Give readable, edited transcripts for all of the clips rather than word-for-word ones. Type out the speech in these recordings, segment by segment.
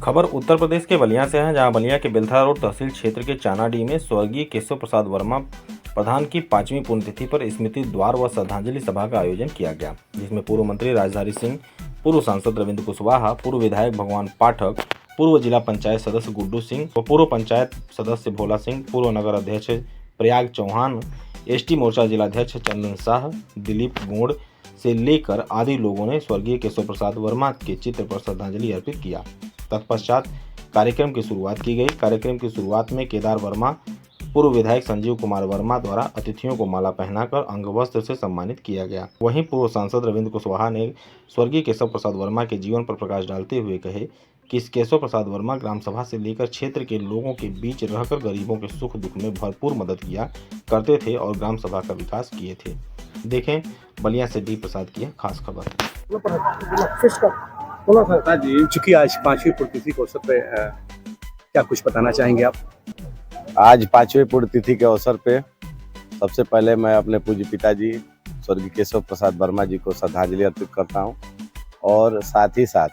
खबर उत्तर प्रदेश के बलिया से है, जहां बलिया के बेलथरा रोड तहसील क्षेत्र के चानाडीह में स्वर्गीय केशव प्रसाद वर्मा प्रधान की 5वीं पुण्यतिथि पर स्मृति द्वार व श्रद्धांजलि सभा का आयोजन किया गया, जिसमें पूर्व मंत्री राजधारी सिंह, पूर्व सांसद रविंद्र कुशवाहा, पूर्व विधायक भगवान पाठक, पूर्व जिला पंचायत सदस्य गुड्डू सिंह व पूर्व पंचायत सदस्य भोला सिंह, पूर्व नगर अध्यक्ष प्रयाग चौहान, एसटी मोर्चा जिलाध्यक्ष चंदन शाह, दिलीप गोड़ से लेकर आदि लोगों ने स्वर्गीय केशव प्रसाद वर्मा के चित्र पर श्रद्धांजलि अर्पित किया। तत्पश्चात कार्यक्रम की शुरुआत की गई। कार्यक्रम की शुरुआत में केदार वर्मा, पूर्व विधायक संजीव कुमार वर्मा द्वारा अतिथियों को माला पहनाकर अंगवस्त्र से सम्मानित किया गया। वहीं पूर्व सांसद रविंद्र कुशवाहा ने स्वर्गीय केशव प्रसाद वर्मा के जीवन पर प्रकाश डालते हुए कहे कि केशव प्रसाद वर्मा ग्राम सभा से लेकर क्षेत्र के लोगों के बीच रहकर गरीबों के सुख दुख में भरपूर मदद किया करते थे और ग्राम सभा का विकास किए थे। देखें बलिया से डी प्रसाद की खास खबर। जी, चूंकि आज 5वीं पुण्यतिथि के अवसर पे क्या कुछ बताना चाहेंगे आप? आज 5वीं पुण्यतिथि के अवसर पे सबसे पहले मैं अपने पूज्य पिताजी स्वर्गीय केशव प्रसाद वर्मा जी को श्रद्धांजलि अर्पित करता हूं और साथ ही साथ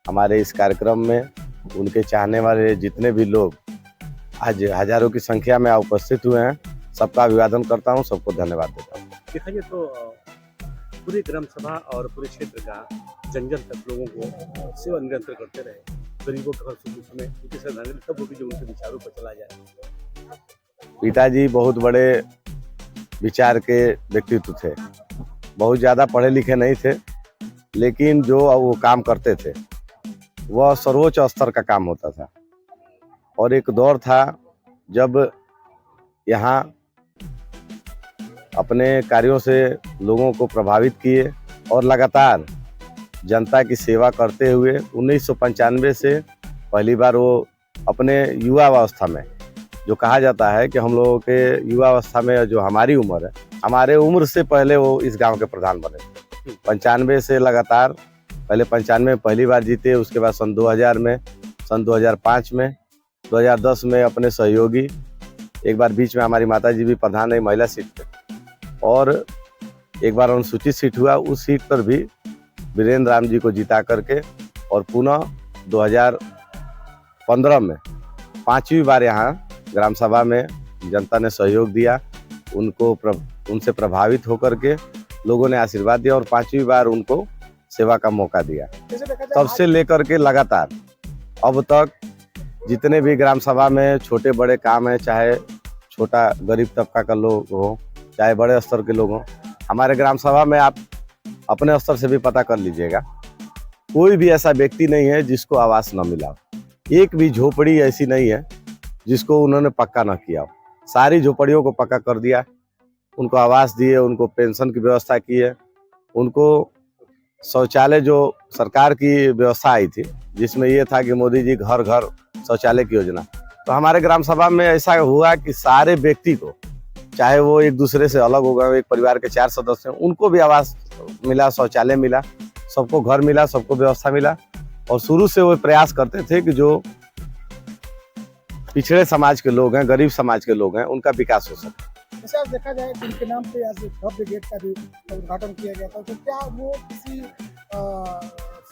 हमारे इस कार्यक्रम में उनके चाहने वाले जितने भी लोग आज हजारों की संख्या में उपस्थित हुए हैं, सबका अभिवादन करता हूं, सबको धन्यवाद देता हूं। देखा जाए तो पूरे ग्राम सभा और पूरे क्षेत्र का जन जन तक लोगों को सेवा निरंतर करते रहे, गरीबों के हर सुख में उनकी श्रद्धांजलि तब होगी जो उनके विचारों पर चला जाए। पिताजी बहुत बड़े विचार के व्यक्तित्व थे, बहुत ज़्यादा पढ़े लिखे नहीं थे, लेकिन जो वो काम करते थे वह सर्वोच्च स्तर का काम होता था। और एक दौर था जब यहाँ अपने कार्यों से लोगों को प्रभावित किए और लगातार जनता की सेवा करते हुए 1995 से पहली बार वो अपने युवा अवस्था में, जो कहा जाता है कि हम लोगों के युवा अवस्था में जो हमारी उम्र है, हमारे उम्र से पहले वो इस गांव के प्रधान बने। 95 से लगातार, पहले 95 में पहली बार जीते, उसके बाद सन 2000 में, सन 2005 में, 2010 में अपने सहयोगी, एक बार बीच में हमारी माताजी भी प्रधान रही महिला सीट पे, और एक बार अनुसूचित सीट हुआ, उस सीट पर भी वीरेंद्र राम जी को जिता करके और पुनः 2015 में 5वीं बार यहाँ ग्राम सभा में जनता ने सहयोग दिया, उनसे प्रभावित होकर के लोगों ने आशीर्वाद दिया और 5वीं बार उनको सेवा का मौका दिया। तब से लेकर के लगातार अब तक जितने भी ग्राम सभा में छोटे बड़े काम हैं, चाहे छोटा गरीब तबका का लोग हो, चाहे बड़े स्तर के लोग हों, हमारे ग्राम सभा में आप अपने स्तर से भी पता कर लीजिएगा, कोई भी ऐसा व्यक्ति नहीं है जिसको आवास न मिला हो। एक भी झोपड़ी ऐसी नहीं है जिसको उन्होंने पक्का न किया हो। सारी झोपड़ियों को पक्का कर दिया, उनको आवास दिए, उनको पेंशन की व्यवस्था की है, उनको शौचालय जो सरकार की व्यवस्था आई थी जिसमें ये था कि मोदी जी घर घर शौचालय की योजना, तो हमारे ग्राम सभा में ऐसा हुआ कि सारे व्यक्ति को, चाहे वो एक दूसरे से अलग हो गए, एक परिवार के 4 सदस्य हैं, उनको भी आवास मिला, शौचालय मिला, सबको घर मिला, सबको व्यवस्था मिला। और शुरू से वो प्रयास करते थे कि जो पिछड़े समाज के लोग हैं, गरीब समाज के लोग हैं, उनका विकास हो सके। जैसे आज देखा जाए कि उनके नाम पे आज भव्य गेट का भी उद्घाटन किया गया था, तो क्या वो किसी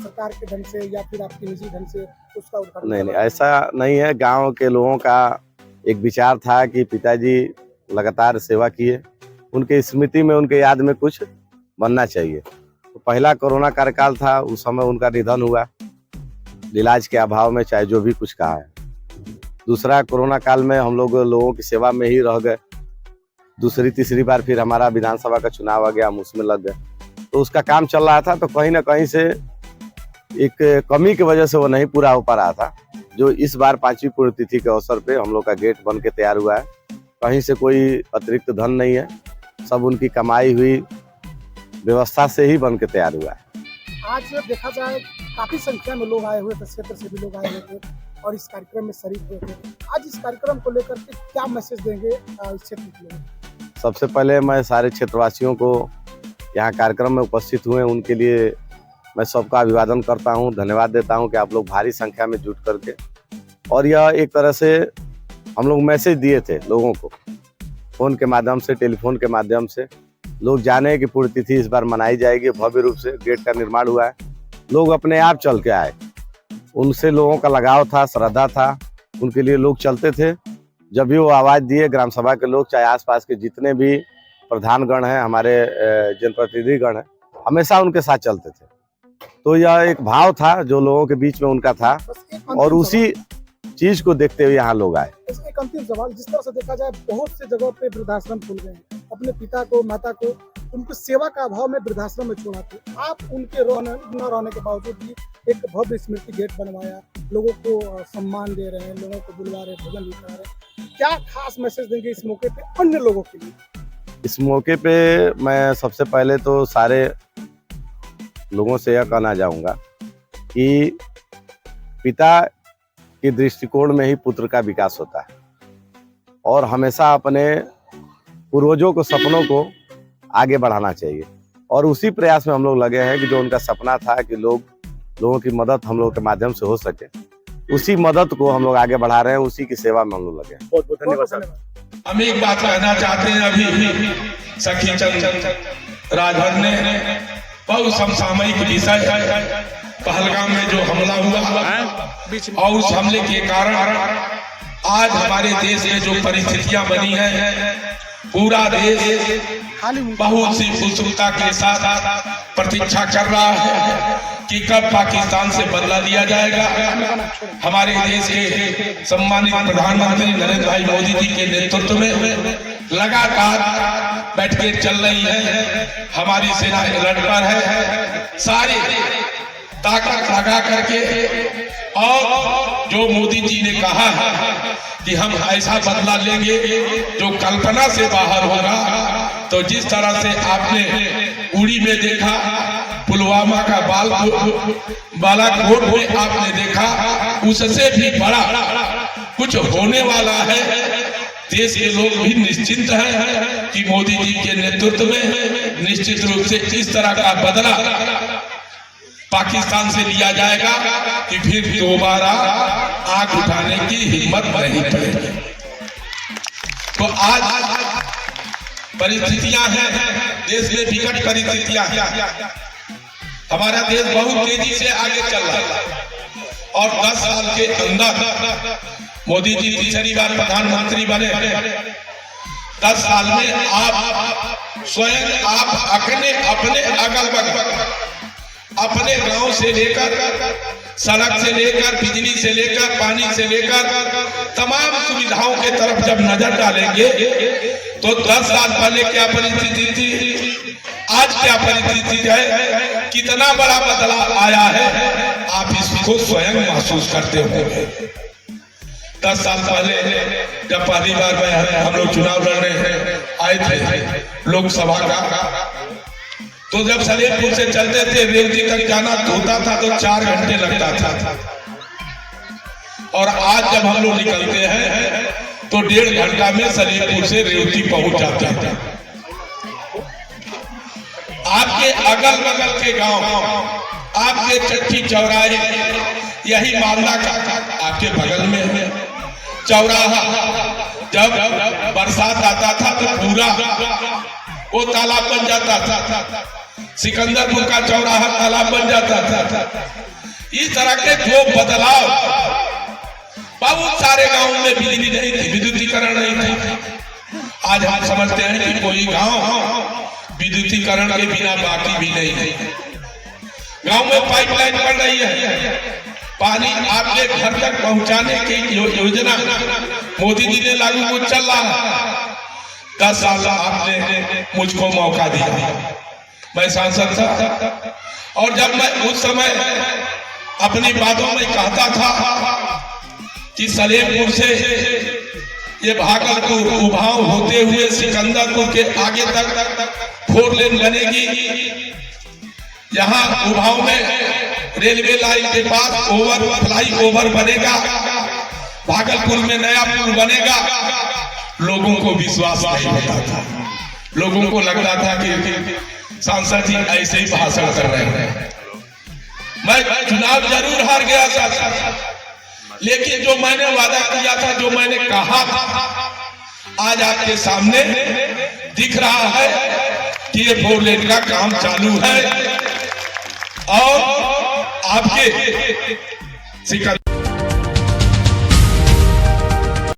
सरकार के ढंग से या फिर आपकी निजी ढंग से उसका उद्घाटन? नहीं, ऐसा नहीं है। गांव के लोगों का एक विचार था कि पिताजी लगातार सेवा किए, उनके स्मृति में, उनके याद में कुछ बनना चाहिए। तो पहला कोरोना कार्यकाल था, उस समय उनका निधन हुआ इलाज के अभाव में, चाहे जो भी कुछ कहा है। दूसरा कोरोना काल में हम लोगों की सेवा में ही रह गए। दूसरी तीसरी बार फिर हमारा विधानसभा का चुनाव आ गया, हम उसमें लग गए, तो उसका काम चल रहा था, तो कहीं ना कहीं से एक कमी की वजह से वो नहीं पूरा हो पा रहा था। जो इस बार 5वीं पुण्यतिथि के अवसर पे हम लोग का गेट बन के तैयार हुआ है, कहीं से कोई अतिरिक्त धन नहीं है, सब उनकी कमाई हुई व्यवस्था से ही बन के तैयार हुआ है। आज देखा जाए काफी संख्या में लोग आए हुए थे, क्षेत्र से भी लोग आए हुए थे और इस कार्यक्रम में शरीक हुए थे। आज इस कार्यक्रम को लेकर के क्या मैसेज देंगे इस क्षेत्र के लिए? सबसे पहले मैं सारे क्षेत्रवासियों को यहाँ कार्यक्रम में उपस्थित हुए उनके लिए मैं सबका अभिवादन करता हूँ, धन्यवाद देता हूँ कि आप लोग भारी संख्या में जुट करके, और यह एक तरह से हम लोग मैसेज दिए थे लोगों को, फ़ोन के माध्यम से, टेलीफोन के माध्यम से, लोग जाने कि पुण्यतिथि इस बार मनाई जाएगी। भव्य रूप से गेट का निर्माण हुआ है, लोग अपने आप चल के आए, उनसे लोगों का लगाव था, श्रद्धा था, उनके लिए लोग चलते थे। जब भी वो आवाज़ दिए ग्राम सभा के लोग, चाहे आसपास के जितने भी प्रधानगण हैं, हमारे जनप्रतिनिधिगण हैं, हमेशा उनके साथ चलते थे। तो यह एक भाव था जो लोगों के बीच में उनका था, बस एक अंतिम और उसी चीज को देखते हुए यहाँ लोग आए। सवाल, एक अंतिम सवाल, जिस तरह से देखा जाए बहुत से जगह पे वृद्धाश्रम खुल गए हैं, अपने पिता को, माता को उनकी सेवा का अभाव में वृद्धाश्रम में छोड़ा थे, आप उनके न रहने के बावजूद भी एक भव्य स्मृति गेट बनवाया, लोगों को सम्मान दे रहे हैं, लोगों को बुलवा रहे, भोजन भी करा रहे, क्या खास मैसेज देंगे इस मौके पे अन्य लोगों के लिए? इस मौके पे मैं सबसे पहले तो सारे लोगों से यह कहना चाहूँगा कि पिता के दृष्टिकोण में ही पुत्र का विकास होता है, और हमेशा अपने पूर्वजों को, सपनों को आगे बढ़ाना चाहिए। और उसी प्रयास में हम लोग लगे हैं कि जो उनका सपना था कि लोगों की मदद हम लोग के माध्यम से हो सके, उसी मदद को हम लोग आगे बढ़ा रहे हैं, उसी की सेवा में हम लोग लगे हैं। बहुत बहुत धन्यवाद सर। हम एक बात कहना चाहते हैं, अभी सखी चंद राजभर ने बहुत समसामयिक विषय पहलगाम में जो हमला हुआ और उस हमले के कारण आज हमारे देश में जो परिस्थितियां बनी हैं, पूरा देश बहुत सी उत्सुकता के साथ प्रतीक्षा कर रहा है कि कब पाकिस्तान से बदला लिया जाएगा। हमारे देश के सम्मानित प्रधानमंत्री नरेंद्र भाई मोदी जी के नेतृत्व में लगातार बैठकें चल रही हैं, हमारी सेना अलर्ट पर है, सारी ताकत लगा करके, और जो मोदी जी ने कहा कि हम ऐसा बदला लेंगे जो कल्पना से बाहर होगा, तो जिस तरह से आपने उड़ी में देखा, पुलवामा का बालाकोट में आपने देखा, उससे भी बड़ा कुछ होने वाला है। देश के लोग भी निश्चिंत हैं कि मोदी जी के नेतृत्व में निश्चित रूप से इस तरह का बदला पाकिस्तान से लिया जाएगा कि फिर दोबारा आग उठाने की हिम्मत नहीं पड़ेगी। तो आज परिस्थितियां हैं, देश में विकट परिस्थितियां हैं, हमारा देश बहुत तेजी से आगे चल रहा है, और 10 साल के अंदर मोदी जी तीसरी बार प्रधानमंत्री बने। 10 साल में आप स्वयं अपने अगल बगल, अपने गांव से लेकर, सड़क से लेकर, बिजली से लेकर, पानी से लेकर तमाम सुविधाओं के तरफ जब नजर डालेंगे तो 10 साल पहले क्या परिस्थिति थी, आज क्या परिस्थिति है, कितना बड़ा बदलाव आया है, आप इसको स्वयं महसूस करते होंगे। 10 साल पहले जब पहली बार हम लोग चुनाव लड़ने आए थे लोकसभा का, तो जब सलेमपुर से चलते थे रेवती तक जाना होता था तो 4 घंटे लगता था, और आज जब हम लोग निकलते हैं तो 1.5 घंटा में सलेमपुर से रेवती पहुंच जाते हैं। आपके अगल बगल के गांव, आपके चट्टी चौराहे, यही मामला का आपके बगल में है। चौराहा जब बरसात आता था तो पूरा वो तालाब बन जाता था, सिकंदरपुर का चौराहा तालाब बन जाता था। इस तरह के जो बदलाव, बहुत सारे गांवों में बिजली नहीं थी, विद्युतीकरण नहीं थी। आज हम समझते हैं कि कोई गांव विद्युतीकरण के बिना बाकी भी नहीं है। गांव में पाइपलाइन बन रही है, पानी आपके घर तक पहुंचाने की योजना मोदी जी ने लागू चल रहा है। 10 साल आपने मुझको मौका दिया, मैं सांसद था, और जब मैं उस समय अपनी बातों में कहता था कि सलेमपुर से ये भागलपुर उभाव होते हुए सिकंदरपुर के आगे तक 4 लेन बनेगी, यहाँ उभाव में रेलवे लाइन के पास फ्लाई ओवर बनेगा, भागलपुर में नया पुल बनेगा। लोगों को विश्वास नहीं होता था, लोगों को लगता था कि सांसद जी ऐसे ही भाषण कर रहे हैं। मैं चुनाव जरूर हार गया था, लेकिन जो मैंने वादा किया था, जो मैंने कहा था, आज आपके सामने दिख रहा है कि ये 4 लेन का काम चालू है, और आपके सिकंदर